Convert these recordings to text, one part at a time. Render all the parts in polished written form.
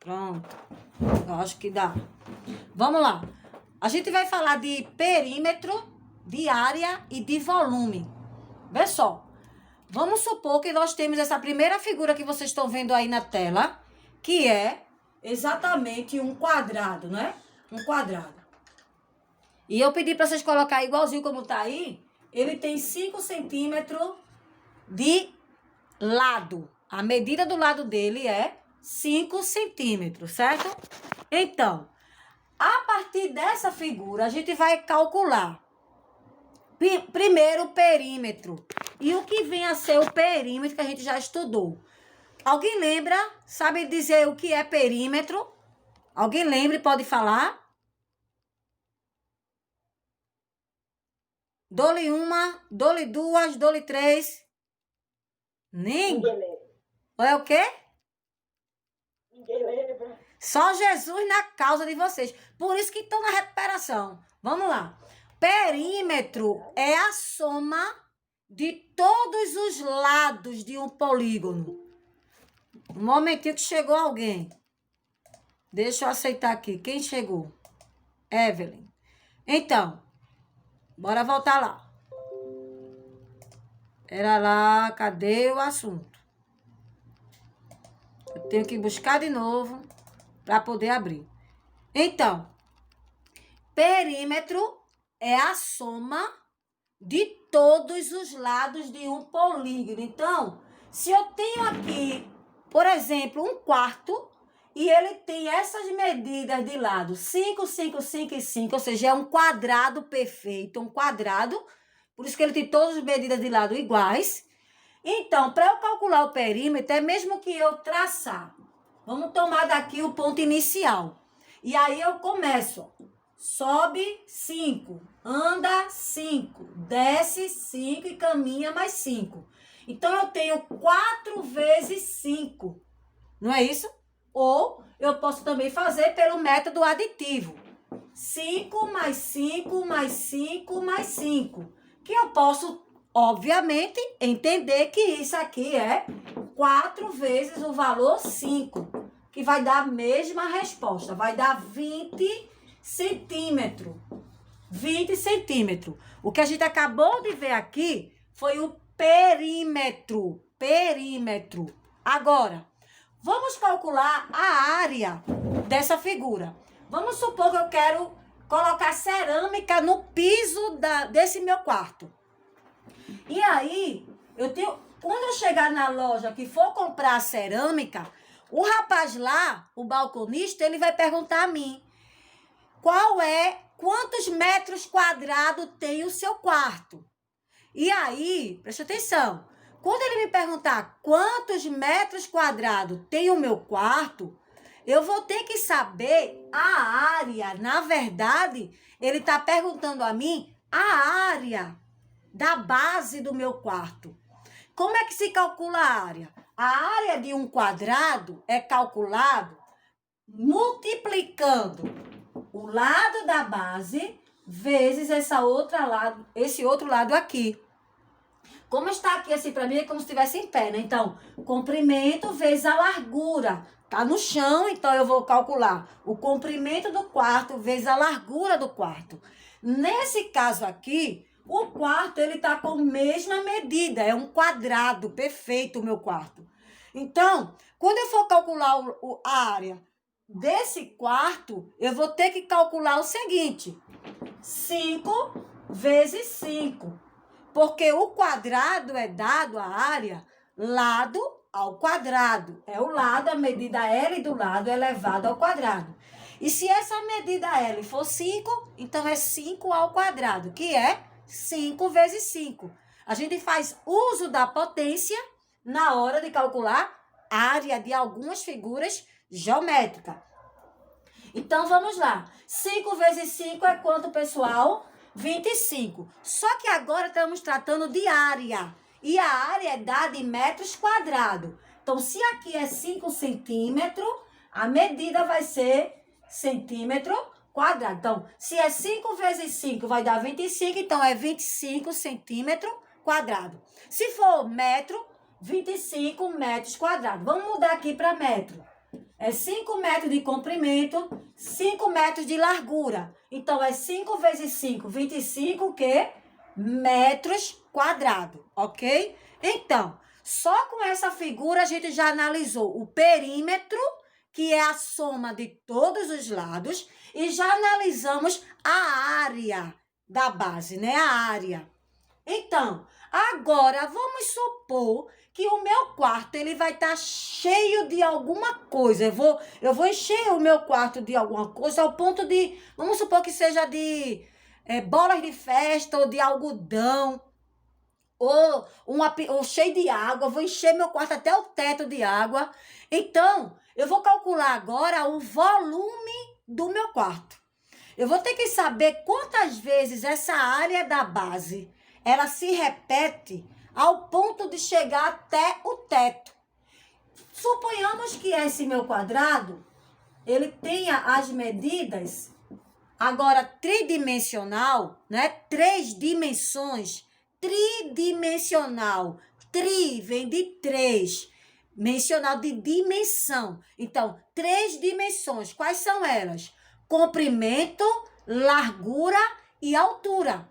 Pronto. Eu acho que dá. Vamos lá. A gente vai falar de perímetro, de área e de volume. Vê só. Vamos supor que nós temos essa primeira figura que vocês estão vendo aí na tela, que é exatamente um quadrado, né? Um quadrado. E eu pedi para vocês colocar igualzinho como tá aí. Ele tem 5 centímetros de lado. A medida do lado dele é 5 centímetros, certo? Então, a partir dessa figura, a gente vai calcular primeiro o perímetro. E o que vem a ser o perímetro que a gente já estudou? Alguém lembra? Sabe dizer o que é perímetro? Alguém lembra e pode falar? Dou-lhe uma, dou-lhe duas, dou-lhe três. Ninguém lembra. É o quê? Ninguém lembra. Só Jesus na causa de vocês. Por isso que estão na recuperação. Vamos lá. Perímetro é a soma de todos os lados de um polígono. Um momentinho que chegou alguém. Deixa eu aceitar aqui. Quem chegou? Evelyn. Então, bora voltar lá. Era lá, cadê o assunto? Eu tenho que buscar de novo para poder abrir. Então, perímetro é a soma de todos os lados de um polígono. Então, se eu tenho aqui, por exemplo, um quarto, e ele tem essas medidas de lado, 5, 5, 5 e 5, ou seja, é um quadrado perfeito, um quadrado, por isso que ele tem todas as medidas de lado iguais. Então, para eu calcular o perímetro, é mesmo que eu traçar. Vamos tomar daqui o ponto inicial. E aí eu começo, sobe 5, anda 5, desce 5 e caminha mais 5. Então, eu tenho 4 vezes 5, não é isso? Ou eu posso também fazer pelo método aditivo. 5 mais 5 mais 5 mais 5. Que eu posso, obviamente, entender que isso aqui é 4 vezes o valor 5. Que vai dar a mesma resposta. Vai dar 20 centímetros. 20 centímetros. O que a gente acabou de ver aqui foi o perímetro. Perímetro. Agora, vamos calcular a área dessa figura. Vamos supor que eu quero colocar cerâmica no piso desse meu quarto. E aí, quando eu chegar na loja que for comprar a cerâmica, o rapaz lá, o balconista, ele vai perguntar a mim, quantos metros quadrados tem o seu quarto? E aí, preste atenção, quando ele me perguntar quantos metros quadrados tem o meu quarto, eu vou ter que saber a área. Na verdade, ele está perguntando a mim a área da base do meu quarto. Como é que se calcula a área? A área de um quadrado é calculado multiplicando o lado da base vezes esse outro lado aqui. Como está aqui assim para mim, é como se estivesse em pé, né? Então, comprimento vezes a largura. Tá no chão, então eu vou calcular o comprimento do quarto vezes a largura do quarto. Nesse caso aqui, o quarto, ele tá com a mesma medida. É um quadrado, perfeito o meu quarto. Então, quando eu for calcular a área desse quarto, eu vou ter que calcular o seguinte. 5 vezes 5. Porque o quadrado é dado a área lado ao quadrado. É o lado, a medida L do lado é elevado ao quadrado. E se essa medida L for 5, então é 5 ao quadrado, que é 5 vezes 5. A gente faz uso da potência na hora de calcular a área de algumas figuras geométricas. Então, vamos lá. 5 vezes 5 é quanto, pessoal? 25. Só que agora estamos tratando de área. E a área é dada em metros quadrados. Então, se aqui é 5 centímetros, a medida vai ser centímetro quadrado. Então, se é 5 vezes 5 vai dar 25, então é 25 centímetros quadrados. Se for metro, 25 metros quadrados. Vamos mudar aqui para metro. É 5 metros de comprimento, 5 metros de largura. Então, é 5 vezes 5, 25 o quê? Metros quadrados, ok? Então, só com essa figura a gente já analisou o perímetro, que é a soma de todos os lados, e já analisamos a área da base, né? A área. Então, agora vamos supor que o meu quarto ele vai estar cheio de alguma coisa. Eu vou encher o meu quarto de alguma coisa ao ponto de, vamos supor que seja de bolas de festa ou de algodão ou cheio de água. Eu vou encher meu quarto até o teto de água. Então, eu vou calcular agora o volume do meu quarto. Eu vou ter que saber quantas vezes essa área da base ela se repete ao ponto de chegar até o teto. Suponhamos que esse meu quadrado, ele tenha as medidas, agora tridimensional, né? 3 dimensões, tridimensional. Tri vem de 3, mencional de dimensão. Então, 3 dimensões, quais são elas? Comprimento, largura e altura.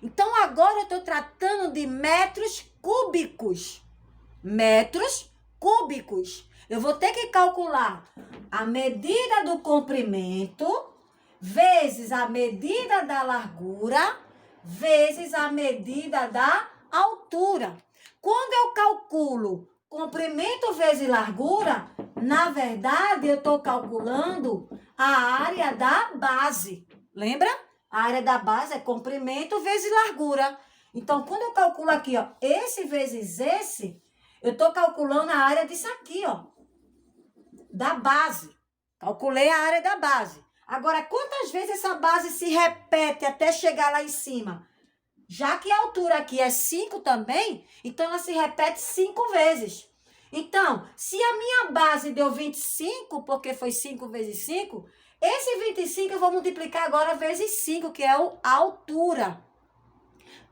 Então, agora eu estou tratando de metros cúbicos. Metros cúbicos. Eu vou ter que calcular a medida do comprimento vezes a medida da largura vezes a medida da altura. Quando eu calculo comprimento vezes largura, na verdade, eu estou calculando a área da base. Lembra? A área da base é comprimento vezes largura. Então, quando eu calculo aqui, ó, esse vezes esse, eu estou calculando a área disso aqui, ó, da base. Calculei a área da base. Agora, quantas vezes essa base se repete até chegar lá em cima? Já que a altura aqui é 5 também, então ela se repete 5 vezes. Então, se a minha base deu 25, porque foi 5 vezes 5, esse 25 eu vou multiplicar agora vezes 5, que é a altura.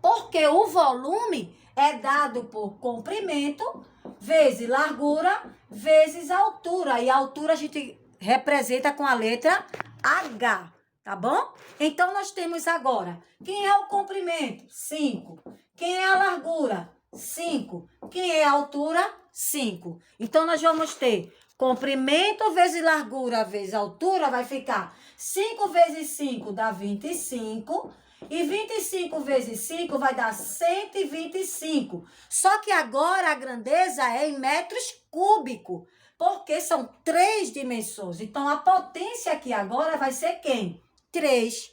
Porque o volume é dado por comprimento vezes largura vezes altura. E a altura a gente representa com a letra H, tá bom? Então, nós temos agora, quem é o comprimento? 5. Quem é a largura? 5. Quem é a altura? 5. Então, nós vamos ter comprimento vezes largura vezes altura, vai ficar 5 vezes 5 dá 25. E 25 vezes 5 vai dar 125. Só que agora a grandeza é em metros cúbicos, porque são 3 dimensões. Então, a potência aqui agora vai ser quem? 3.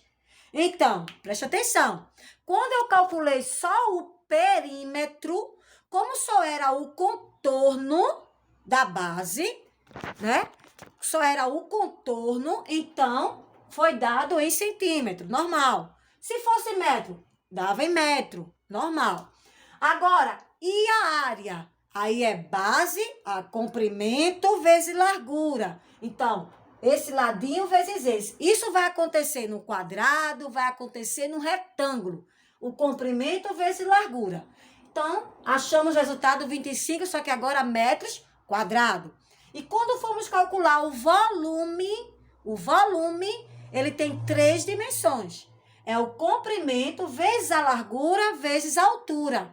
Então, preste atenção. Quando eu calculei só o perímetro, como só era o contorno da base, né? Só era o contorno, então foi dado em centímetro, normal. Se fosse metro, dava em metro, normal. Agora, e a área? Aí é base, a comprimento vezes largura. Então, esse ladinho vezes esse. Isso vai acontecer no quadrado, vai acontecer no retângulo. O comprimento vezes largura. Então, achamos o resultado 25, só que agora metros quadrados. E quando formos calcular o volume, ele tem 3 dimensões. É o comprimento vezes a largura vezes a altura.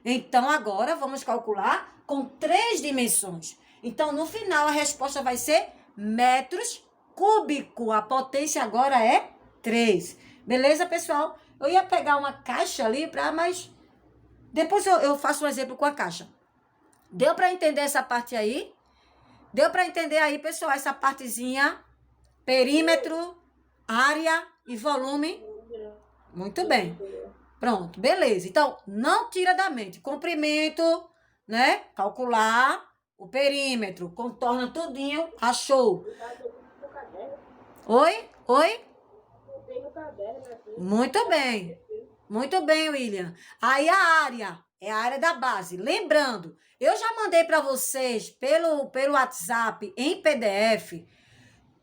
Então, agora vamos calcular com 3 dimensões. Então, no final, a resposta vai ser metros cúbicos. A potência agora é 3. Beleza, pessoal? Eu ia pegar uma caixa ali, mas depois eu faço um exemplo com a caixa. Deu para entender essa parte aí? Deu para entender aí, pessoal, essa partezinha? Perímetro, área e volume? Muito bem. Pronto, beleza. Então, não tira da mente. Comprimento, né? Calcular o perímetro. Contorna tudinho. Achou. Oi? Oi? Muito bem. Muito bem, William. Aí a área é a área da base. Lembrando, eu já mandei para vocês pelo WhatsApp em PDF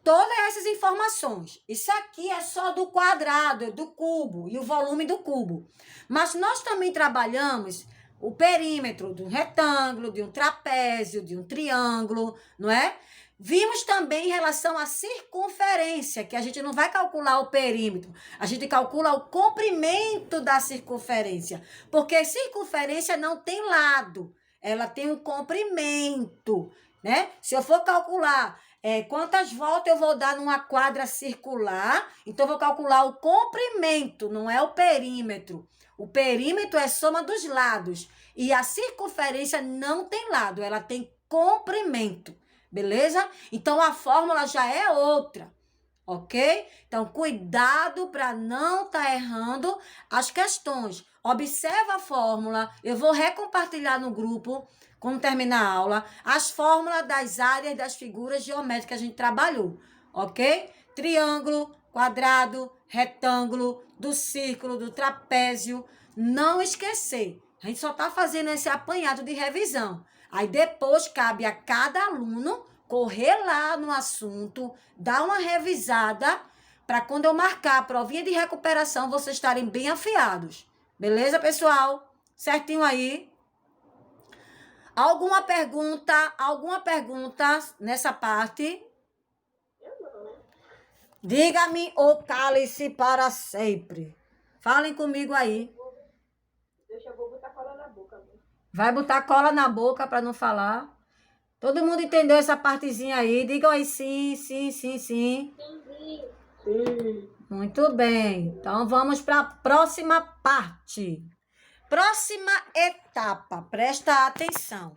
todas essas informações. Isso aqui é só do quadrado, do cubo e o volume do cubo. Mas nós também trabalhamos o perímetro de um retângulo, de um trapézio, de um triângulo, não é? Vimos também em relação à circunferência, que a gente não vai calcular o perímetro, a gente calcula o comprimento da circunferência, porque circunferência não tem lado, ela tem um comprimento, né? Se eu for calcular quantas voltas eu vou dar numa quadra circular, então eu vou calcular o comprimento, não é o perímetro. O perímetro é soma dos lados e a circunferência não tem lado, ela tem comprimento. Beleza? Então, a fórmula já é outra, ok? Então, cuidado para não estar errando as questões. Observa a fórmula, eu vou recompartilhar no grupo, quando terminar a aula, as fórmulas das áreas das figuras geométricas que a gente trabalhou, ok? Triângulo, quadrado, retângulo, do círculo, do trapézio. Não esquecer, a gente só está fazendo esse apanhado de revisão. Aí depois cabe a cada aluno correr lá no assunto, dar uma revisada, para quando eu marcar a provinha de recuperação, vocês estarem bem afiados. Beleza, pessoal? Certinho aí? Alguma pergunta nessa parte? Diga-me ou cale-se para sempre. Falem comigo aí. Eu vou botar cola na boca. Vai botar cola na boca para não falar? Todo mundo entendeu essa partezinha aí? Digam aí sim, sim, sim, sim. Sim. Muito bem. Então, vamos para a próxima parte. Próxima etapa. Presta atenção.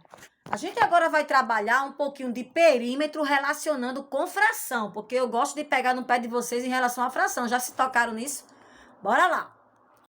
A gente agora vai trabalhar um pouquinho de perímetro relacionando com fração, porque eu gosto de pegar no pé de vocês em relação à fração. Já se tocaram nisso? Bora lá.